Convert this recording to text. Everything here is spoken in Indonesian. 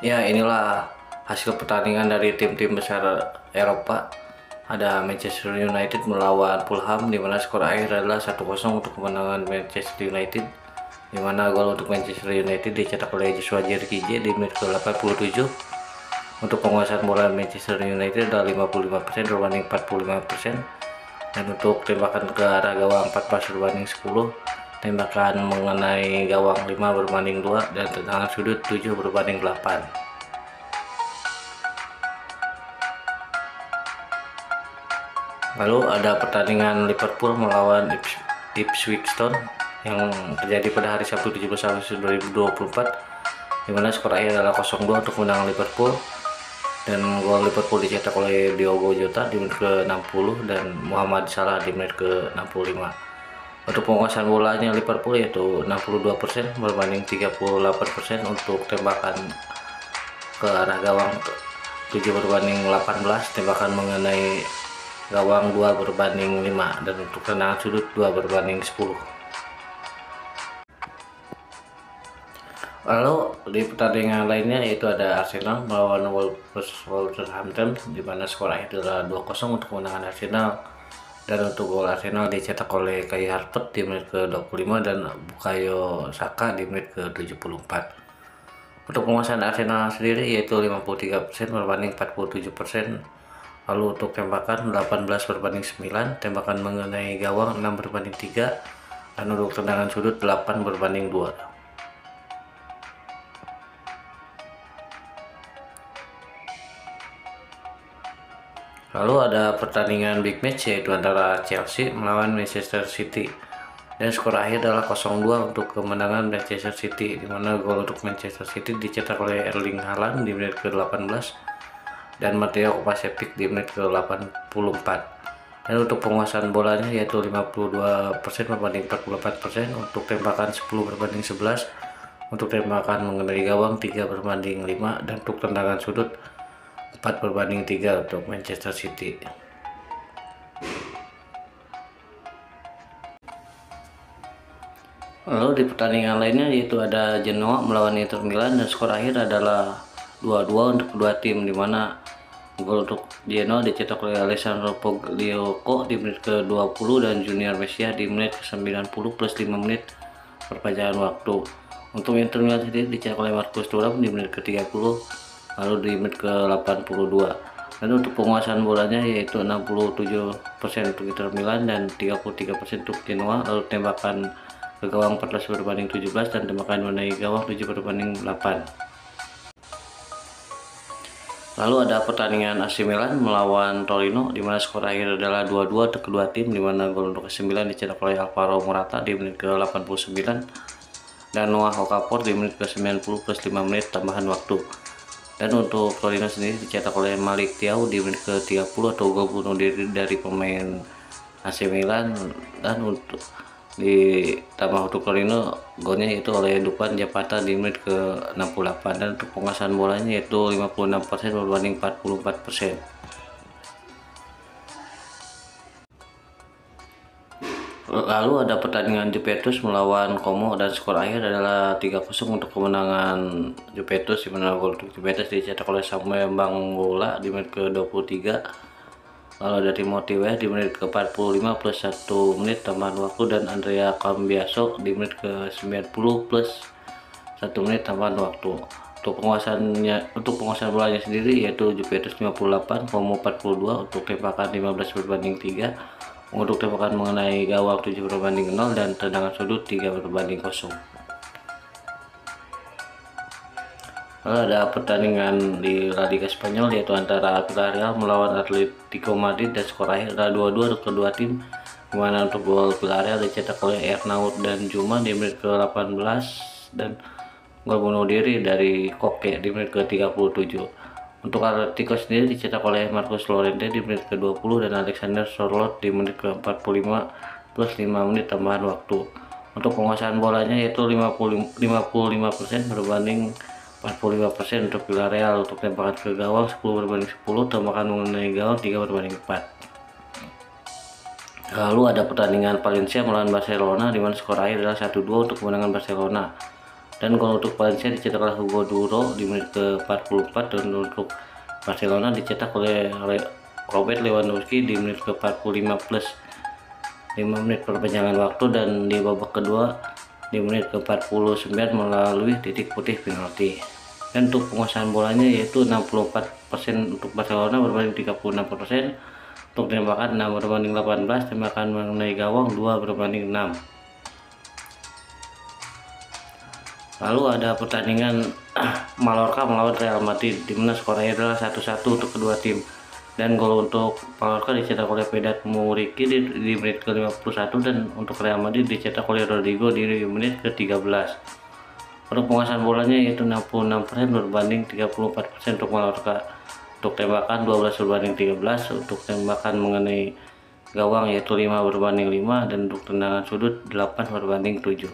Ya, inilah hasil pertandingan dari tim-tim besar Eropa. Ada Manchester United melawan Fulham, di mana skor akhir adalah 1-0 untuk kemenangan Manchester United. Di mana gol untuk Manchester United dicetak oleh Joshua Zirkzee di menit ke-87. Untuk penguasaan bola Manchester United adalah 55% berbanding 45%. Dan untuk tembakan ke arah gawang 14 berbanding 10, tembakan mengenai gawang 5 berbanding 2, dan tendangan sudut 7 berbanding 8. Lalu ada pertandingan Liverpool melawan Ipswich Town yang terjadi pada hari Sabtu 17 Agustus 2024, di mana skor akhir adalah 0-2 untuk kemenangan Liverpool, dan gol Liverpool dicetak oleh Diogo Jota di menit ke-60 dan Muhammad Salah di menit ke-65. Untuk penguasaan bolanya Liverpool yaitu 62% berbanding 38%. Untuk tembakan ke arah gawang 7 berbanding 18, tembakan mengenai gawang 2 berbanding 5, dan untuk tendangan sudut 2 berbanding 10. Lalu di pertandingan lainnya yaitu ada Arsenal melawan Wolverhampton, di mana skor akhir adalah 2-0 untuk kemenangan Arsenal, dan untuk gol Arsenal dicetak oleh Kai Havertz di menit ke-25 dan Bukayo Saka di menit ke-74. Untuk penguasaan Arsenal sendiri yaitu 53% berbanding 47%. Lalu untuk tembakan 18 berbanding 9, tembakan mengenai gawang 6 berbanding 3, dan untuk tendangan sudut 8 berbanding 2. Lalu ada pertandingan big match yaitu antara Chelsea melawan Manchester City, dan skor akhir adalah 0-2 untuk kemenangan Manchester City, di mana gol untuk Manchester City dicetak oleh Erling Haaland di menit ke-18 dan Mateo Kovacic di menit ke-84. Dan untuk penguasaan bolanya yaitu 52% berbanding 48%, untuk tembakan 10 berbanding 11, untuk tembakan mengenai gawang 3 berbanding 5, dan untuk tendangan sudut 4 berbanding 3 untuk Manchester City. Lalu di pertandingan lainnya yaitu ada Genoa melawan Inter Milan, dan skor akhir adalah 2-2 untuk kedua tim, di mana gol untuk Genoa dicetak oleh Alessandro Pogliocco di menit ke-20 dan Junior Messias di menit ke-90 plus 5 menit perpanjangan waktu. Untuk Inter Milan sendiri dicetak oleh Marcus Thuram di menit ke-30, lalu di menit ke-82. Dan untuk penguasaan bolanya yaitu 67% untuk Inter Milan dan 33% untuk Genoa. Lalu tembakan ke gawang 14 berbanding 17 dan tembakan mengenai gawang 7 berbanding 8. Lalu ada pertandingan AC Milan melawan Torino, di mana skor akhir adalah 2-2 untuk kedua tim, di mana gol untuk AC Milan dicetak oleh Alvaro Morata di menit ke-89 dan Noah Okafor di menit ke-90 plus 5 menit tambahan waktu. Dan untuk Torino sendiri dicetak oleh Malik Thiaw di menit ke-30 atau gol bunuh diri dari pemain AC Milan, dan untuk ditambah untuk Torino golnya itu oleh Dupan Zapata di menit ke-68, dan untuk penguasaan bolanya yaitu 56% berbanding 44%. Lalu ada pertandingan Juventus melawan Como, dan skor akhir adalah 3-0 untuk kemenangan Juventus, di mana gol untuk Juventus dicetak oleh Samuel Bangola di menit ke-23. Lalu ada Timothy Weah di menit ke-45 plus 1 menit tambahan waktu, dan Andrea Cambiaso di menit ke-90 plus 1 menit tambahan waktu. Untuk penguasaan bolanya sendiri yaitu Juventus 58, Como 42, untuk tembakan 15 berbanding 3, untuk tembakan mengenai gawang 7 berbanding 0, dan tendangan sudut 3 berbanding 0. Lalu ada pertandingan di La Liga Spanyol yaitu antara Villarreal melawan Atletico Madrid, dan skor akhir adalah 2-2 untuk kedua tim, dimana untuk gol Villarreal dicetak oleh Arnaud dan Juma di menit ke-18 dan gol bunuh diri dari Koke di menit ke-37. Untuk Atletico sendiri dicetak oleh Marcos Llorente di menit ke-20 dan Alexander Sørloth di menit ke-45 plus 5 menit tambahan waktu. Untuk penguasaan bolanya yaitu 55% berbanding 45% untuk Villarreal. Untuk tembakan ke gawang 10 berbanding 10, tembakan mengenai gawang 3 berbanding 4. Lalu ada pertandingan Valencia melawan Barcelona, di mana skor akhir adalah 1-2 untuk kemenangan Barcelona. Dan gol untuk Valencia dicetak oleh Hugo Duro di menit ke-44, dan untuk Barcelona dicetak oleh Robert Lewandowski di menit ke-45 plus 5 menit perpanjangan waktu, dan di babak kedua di menit ke-49 melalui titik putih penalti. Dan untuk penguasaan bolanya yaitu 64% untuk Barcelona berbanding 36%, untuk tembakan 6 berbanding 18, tembakan mengenai gawang 2 berbanding 6. Lalu ada pertandingan Mallorca melawan Real Madrid, di mana skornya adalah 1-1 untuk kedua tim. Dan gol untuk Mallorca dicetak oleh Vedat Muriqi di menit ke-51, dan untuk Real Madrid dicetak oleh Rodrigo di menit ke-13. Untuk penguasaan bolanya yaitu 66% berbanding 34% untuk Mallorca. Untuk tembakan 12 berbanding 13, untuk tembakan mengenai gawang yaitu 5 berbanding 5, dan untuk tendangan sudut 8 berbanding 7.